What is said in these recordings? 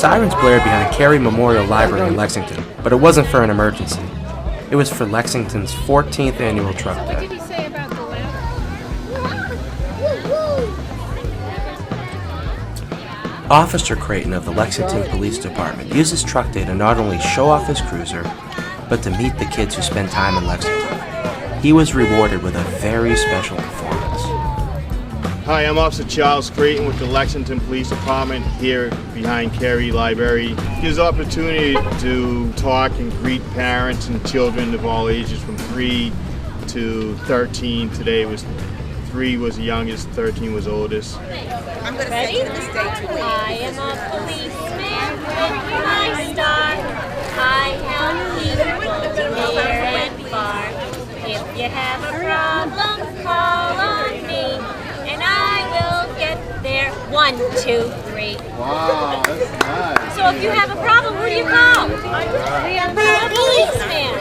sirens blared behind Carey Memorial Library in Lexington, but it wasn't for an emergency. It was for Lexington's 14th annual Truck Day. What did he say about the ladder? Officer Creighton of the Lexington Police Department uses Truck Day to not only show off his cruiser, but to meet the kids who spend time in Lexington. He was rewarded with a very special performance. Hi, I'm Officer Charles Creighton with the Lexington Police Department here behind Carey Library. It gives opportunity to talk and greet parents and children of all ages from 3 to 13. Today was 3 was the youngest, 13 was oldest. I'm going to say to this day to I am a policeman with my star. I help people near and far. If you have a problem, call on me, and I will get there. 1, 2, 3. Wow, that's nice. So if you have a problem, who do you call? The policeman.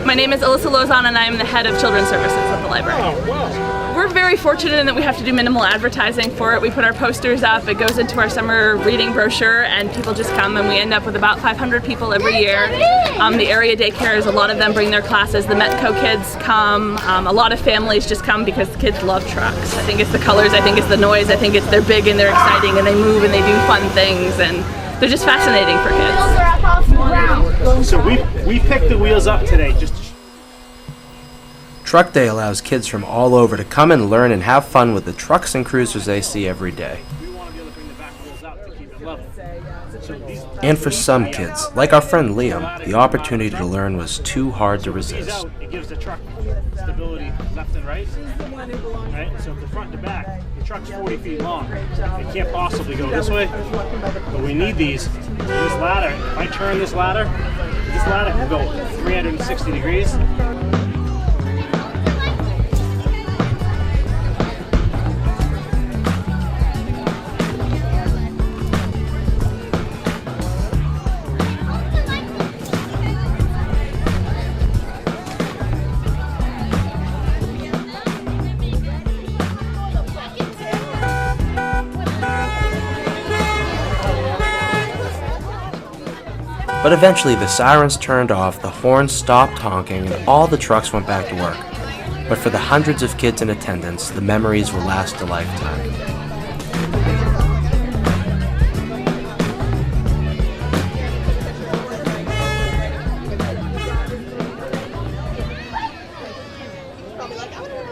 My name is Alyssa Lozon and I am the head of Children's Services at the library. We're very fortunate in that we have to do minimal advertising for it. We put our posters up, it goes into our summer reading brochure, and people just come, and we end up with about 500 people every year. The area daycares, a lot of them bring their classes. The Metco kids come. A lot of families just come because kids love trucks. I think it's the colors, I think it's the noise, I think it's they're big and they're exciting and they move and they do fun things, and they're just fascinating for kids. So we picked the wheels up today just to Truck Day allows kids from all over to come and learn and have fun with the trucks and cruisers they see every day. we want to be able to bring the back wheels up to keep it level. So these And for some kids, like our friend Liam, the opportunity to learn was too hard to these resist. out, it gives the truck stability left and right. Right? So the front to back, the truck's 40 feet long. It can't possibly go this way. But we need these. This ladder, if I turn this ladder can go 360 degrees. But eventually the sirens turned off, the horns stopped honking, and all the trucks went back to work. But for the hundreds of kids in attendance, the memories will last a lifetime. probably like, I don't know.